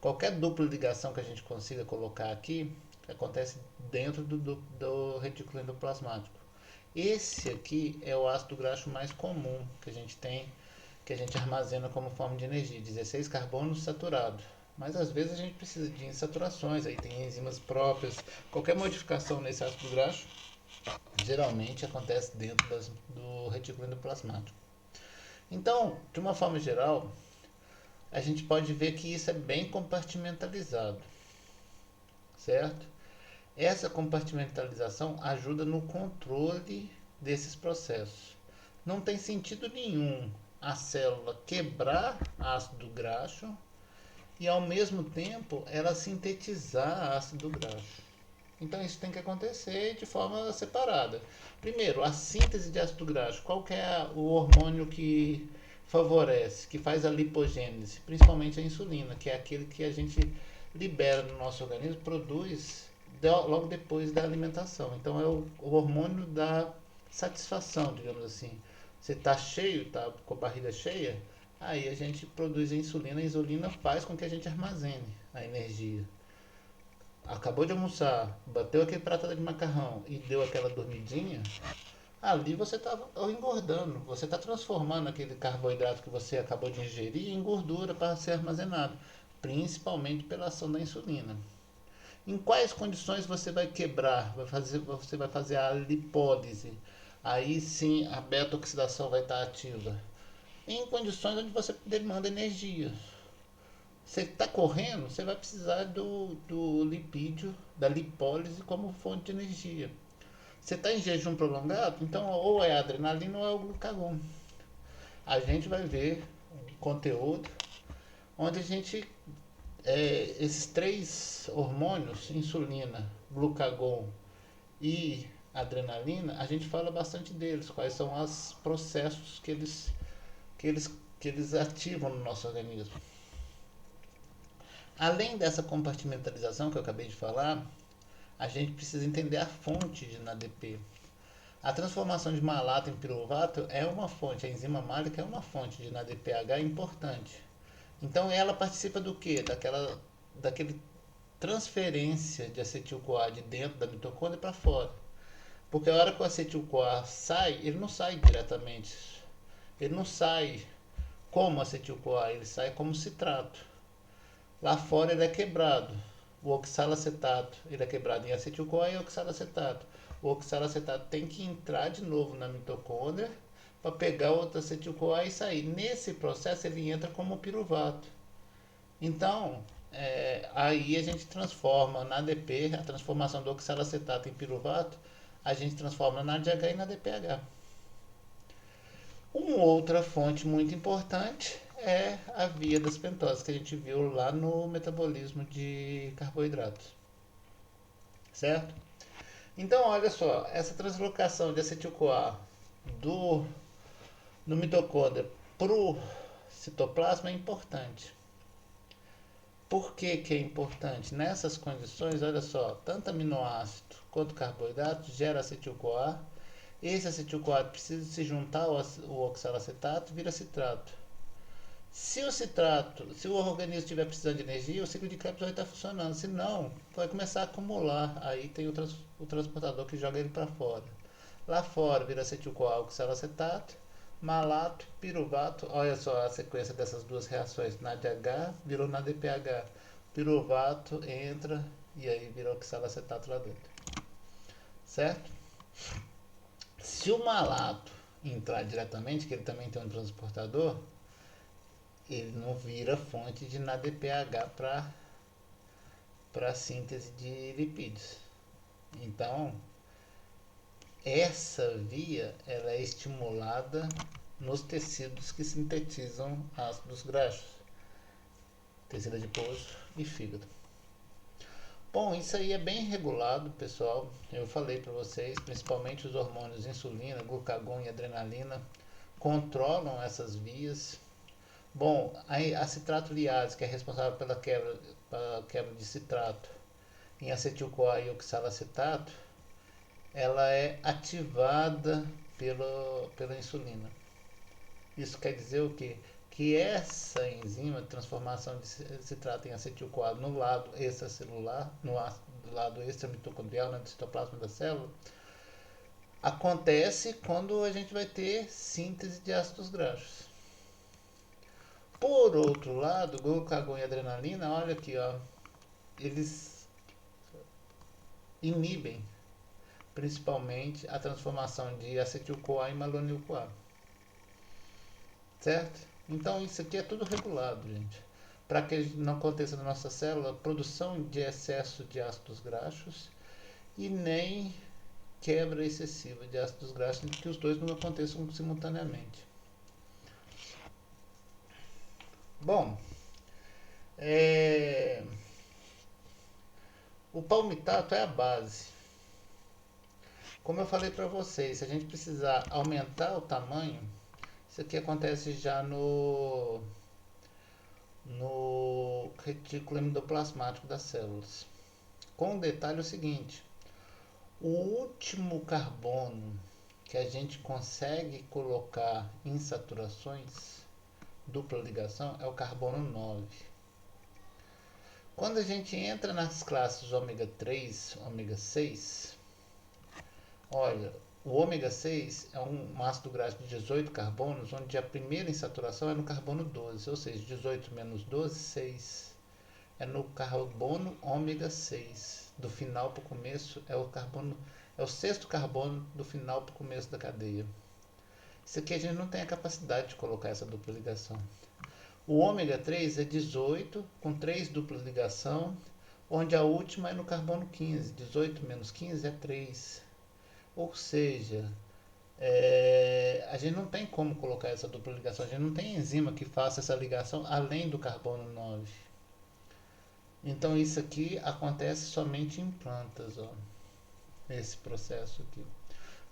S1: Qualquer dupla ligação que a gente consiga colocar aqui, acontece dentro do retículo endoplasmático. Esse aqui é o ácido graxo mais comum que a gente tem, que a gente armazena como forma de energia, 16 carbonos saturados. Mas às vezes a gente precisa de insaturações, aí tem enzimas próprias. Qualquer modificação nesse ácido graxo geralmente acontece dentro do retículo endoplasmático. Então, de uma forma geral, a gente pode ver que isso é bem compartimentalizado, certo? Essa compartimentalização ajuda no controle desses processos. Não tem sentido nenhum a célula quebrar ácido graxo e ao mesmo tempo ela sintetizar ácido graxo. Então isso tem que acontecer de forma separada. Primeiro, a síntese de ácido graxo. Qual que é o hormônio que favorece, que faz a lipogênese? Principalmente a insulina, que é aquele que a gente libera no nosso organismo, produz logo depois da alimentação. Então é o hormônio da satisfação, digamos assim. Você está cheio, está com a barriga cheia, aí a gente produz a insulina. A insulina faz com que a gente armazene a energia. Acabou de almoçar, bateu aquele prato de macarrão e deu aquela dormidinha, ali você está engordando, você está transformando aquele carboidrato que você acabou de ingerir em gordura para ser armazenado, principalmente pela ação da insulina. Em quais condições você vai quebrar, você vai fazer a lipólise? Aí sim a beta-oxidação vai estar ativa. Em condições onde você demanda energia. Você está correndo, você vai precisar do lipídio, da lipólise como fonte de energia. Você está em jejum prolongado, então ou é a adrenalina ou é o glucagon. A gente vai ver um conteúdo onde a gente, esses três hormônios, insulina, glucagon e adrenalina, a gente fala bastante deles, quais são os processos que eles, que eles ativam no nosso organismo. Além dessa compartimentalização que eu acabei de falar, a gente precisa entender a fonte de NADP. A transformação de malato em piruvato é uma fonte, a enzima málica é uma fonte de NADPH importante. Então ela participa do quê? Daquele transferência de acetil-CoA de dentro da mitocôndria para fora. Porque a hora que o acetil-CoA sai, ele não sai diretamente. Ele não sai como acetil-CoA, ele sai como citrato. Lá fora ele é quebrado. O oxalacetato ele é quebrado em acetil-CoA e oxalacetato. O oxalacetato tem que entrar de novo na mitocôndria para pegar outro acetil-CoA e sair. Nesse processo ele entra como piruvato. Então, aí a gente transforma na ADP, a transformação do oxalacetato em piruvato, a gente transforma na ADH e na DPH. Uma outra fonte muito importante é a via das pentoses, que a gente viu lá no metabolismo de carboidratos. Certo? Então, olha só, essa translocação de acetil-CoA no mitocôndria para o citoplasma é importante. Por que é importante? Nessas condições, olha só, tanto aminoácido quanto carboidrato gera acetil-CoA. Esse acetil-CoA precisa se juntar ao oxalacetato e vira citrato. Se o organismo estiver precisando de energia, o ciclo de Krebs vai estar funcionando. Se não, vai começar a acumular. Aí tem o transportador que joga ele para fora. Lá fora vira acetil-CoA, oxalacetato, malato, piruvato. Olha só a sequência dessas duas reações. NADH virou NADPH. Piruvato entra e aí vira oxalacetato lá dentro. Certo? Se o malato entrar diretamente, que ele também tem um transportador, ele não vira fonte de NADPH para síntese de lipídios. Então, essa via ela é estimulada nos tecidos que sintetizam ácidos graxos, tecido adiposo e fígado. Bom, isso aí é bem regulado, pessoal. Eu falei para vocês, principalmente os hormônios insulina, glucagon e adrenalina controlam essas vias. Bom, a citrato liase, que é responsável pela quebra de citrato em acetil-CoA e oxalacetato, ela é ativada pela insulina. Isso quer dizer o quê? Que essa enzima de transformação de citrato em acetil-CoA no lado extracelular, do lado extramitocondrial, no citoplasma da célula, acontece quando a gente vai ter síntese de ácidos graxos. Por outro lado, glucagon e adrenalina, olha aqui, ó, eles inibem principalmente a transformação de acetil-CoA em malonil-CoA. Certo? Então isso aqui é tudo regulado, gente. Para que não aconteça na nossa célula produção de excesso de ácidos graxos e nem quebra excessiva de ácidos graxos, que os dois não aconteçam simultaneamente. Bom, o palmitato é a base. Como eu falei para vocês, se a gente precisar aumentar o tamanho, isso aqui acontece já no retículo endoplasmático das células. Com o detalhe o seguinte, o último carbono que a gente consegue colocar em saturações, dupla ligação, é o carbono 9. Quando a gente entra nas classes ômega 3, ômega 6, olha, o ômega 6 é um ácido graxo de 18 carbonos, onde a primeira insaturação é no carbono 12, ou seja, 18 menos 12, 6. É no carbono ômega 6. Do final para o começo é o sexto carbono do final para o começo da cadeia. Isso aqui a gente não tem a capacidade de colocar essa dupla ligação. O ômega 3 é 18 com 3 duplas ligação, onde a última é no carbono 15. 18 menos 15 é 3. Ou seja, a gente não tem como colocar essa dupla ligação. A gente não tem enzima que faça essa ligação além do carbono 9. Então isso aqui acontece somente em plantas, ó, esse processo aqui.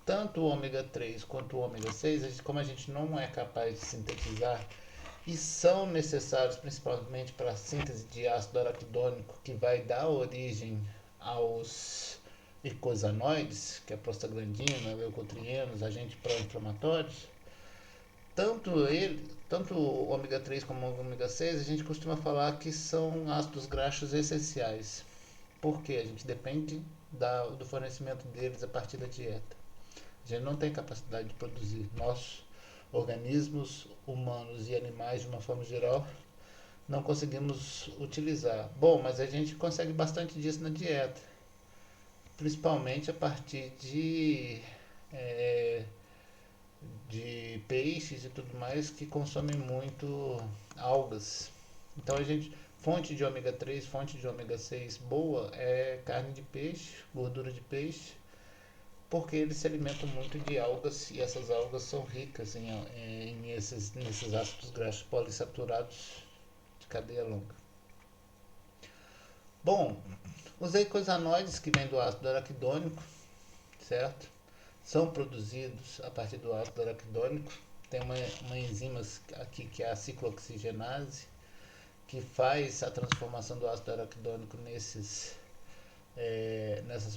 S1: Tanto o ômega 3 quanto o ômega 6, como a gente não é capaz de sintetizar e são necessários principalmente para a síntese de ácido araquidônico, que vai dar origem aos icosanoides, que é a prostaglandina, leucotrienos, agentes pró-inflamatórios, tanto o ômega 3 como o ômega 6, a gente costuma falar que são ácidos graxos essenciais. Porque a gente depende do fornecimento deles a partir da dieta. A gente não tem capacidade de produzir. Nós, organismos humanos e animais, de uma forma geral, não conseguimos utilizar. Bom, mas a gente consegue bastante disso na dieta. Principalmente a partir de peixes e tudo mais que consomem muito algas. Então a gente, fonte de ômega 3, fonte de ômega 6 boa é carne de peixe, gordura de peixe, porque eles se alimentam muito de algas e essas algas são ricas nesses ácidos graxos poliinsaturados de cadeia longa. Bom, os eicosanoides que vêm do ácido araquidônico, certo? São produzidos a partir do ácido araquidônico. Tem uma enzima aqui que é a ciclooxigenase, que faz a transformação do ácido araquidônico nessas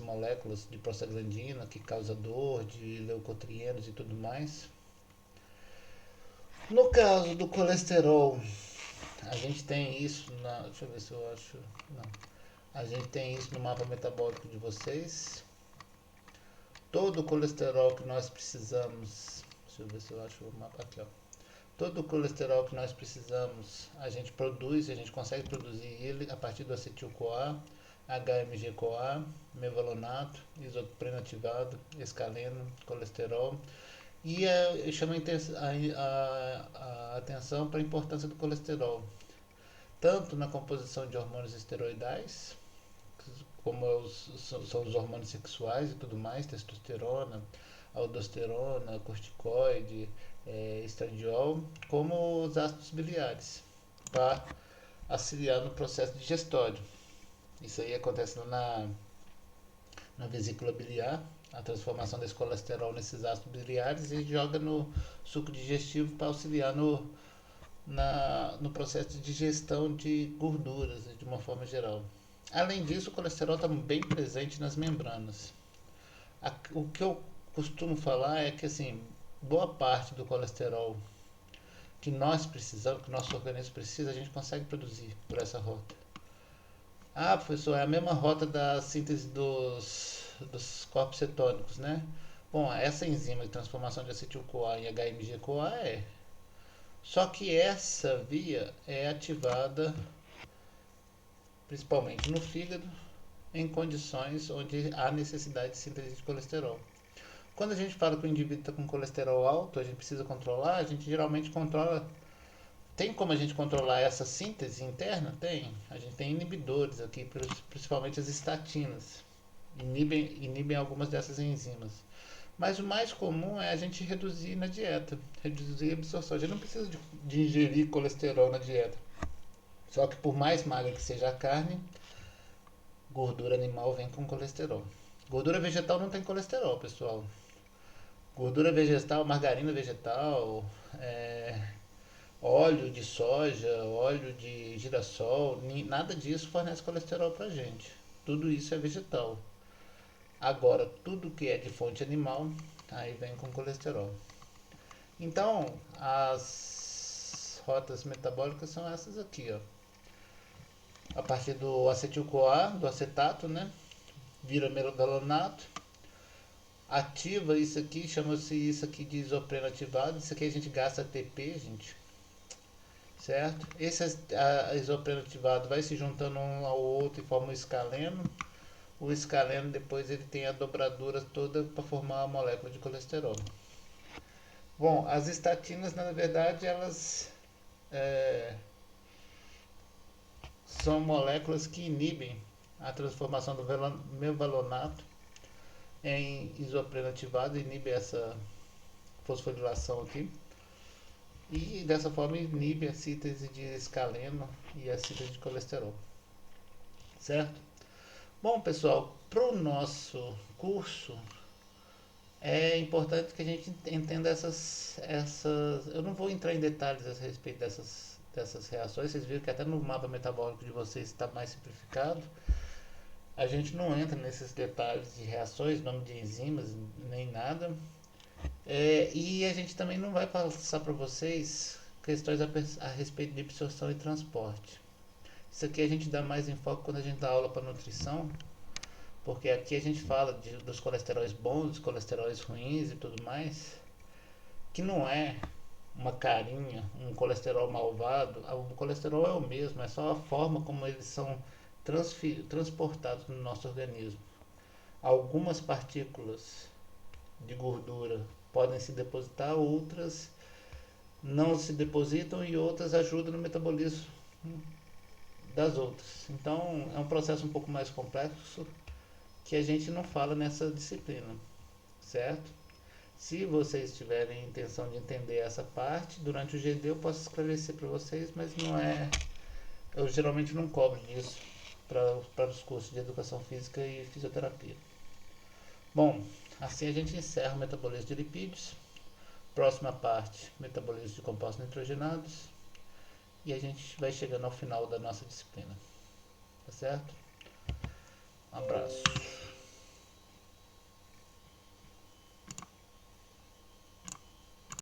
S1: moléculas de prostaglandina, que causa dor, de leucotrienos e tudo mais. No caso do colesterol, a gente tem isso deixa eu ver se eu acho. Não. A gente tem isso no mapa metabólico de vocês. Todo o colesterol que nós precisamos, deixa eu ver se eu acho o mapa aqui, ó. Todo o colesterol que nós precisamos, a gente produz, a gente consegue produzir ele a partir do acetil-CoA, HMG-CoA, mevalonato, isopreno ativado, escaleno, colesterol. E eu chamo a atenção para a importância do colesterol, tanto na composição de hormônios esteroidais, como são os hormônios sexuais e tudo mais, testosterona, aldosterona, corticoide, estradiol, como os ácidos biliares, para auxiliar no processo digestório. Isso aí acontece na vesícula biliar, a transformação desse colesterol nesses ácidos biliares e joga no suco digestivo para auxiliar no processo de digestão de gorduras, de uma forma geral. Além disso, o colesterol está bem presente nas membranas. O que eu costumo falar é que assim, boa parte do colesterol que nós precisamos, que o nosso organismo precisa, a gente consegue produzir por essa rota. Ah, professor, é a mesma rota da síntese dos corpos cetônicos, né? Bom, essa enzima de transformação de acetil-CoA em HMG-CoA é. Só que essa via é ativada principalmente no fígado, em condições onde há necessidade de síntese de colesterol. Quando a gente fala que o indivíduo está com colesterol alto, a gente precisa controlar, a gente geralmente controla. Tem como a gente controlar essa síntese interna? Tem. A gente tem inibidores aqui, principalmente as estatinas. inibem algumas dessas enzimas. Mas o mais comum é a gente reduzir na dieta, reduzir a absorção. A gente não precisa de ingerir colesterol na dieta. Só que por mais magra que seja a carne, gordura animal vem com colesterol. Gordura vegetal não tem colesterol, pessoal. Gordura vegetal, margarina vegetal, óleo de soja, óleo de girassol, nada disso fornece colesterol pra gente. Tudo isso é vegetal. Agora, tudo que é de fonte animal, aí vem com colesterol. Então, as rotas metabólicas são essas aqui, ó. A partir do acetil-CoA, do acetato, né? Vira merodalonato, ativa isso aqui, chama-se isso aqui de isopreno ativado. Isso aqui a gente gasta ATP, gente, certo? Esse isopreno ativado vai se juntando um ao outro e forma o escaleno. O escaleno depois ele tem a dobradura toda para formar a molécula de colesterol. Bom, as estatinas na verdade elas são moléculas que inibem a transformação do mevalonato em isopreno ativado, inibe essa fosforilação aqui. E dessa forma inibe a síntese de escaleno e a síntese de colesterol. Certo? Bom, pessoal, para o nosso curso é importante que a gente entenda essas. Eu não vou entrar em detalhes a respeito dessas reações. Vocês viram que até no mapa metabólico de vocês está mais simplificado. A gente não entra nesses detalhes de reações, nome de enzimas, nem nada. E a gente também não vai passar para vocês questões a respeito de absorção e transporte. Isso aqui a gente dá mais enfoque quando a gente dá aula para nutrição, porque aqui a gente fala dos colesteróis bons, dos colesteróis ruins e tudo mais, que não é uma carinha, um colesterol malvado. O colesterol é o mesmo, é só a forma como eles são transportados no nosso organismo. Algumas partículas de gordura podem se depositar, outras não se depositam e outras ajudam no metabolismo das outras. Então é um processo um pouco mais complexo que a gente não fala nessa disciplina, certo? Se vocês tiverem intenção de entender essa parte, durante o GD eu posso esclarecer para vocês, mas não é. Eu geralmente não cobro disso para os cursos de educação física e fisioterapia. Bom, assim a gente encerra o metabolismo de lipídios. Próxima parte, metabolismo de compostos nitrogenados. E a gente vai chegando ao final da nossa disciplina. Tá certo? Um abraço.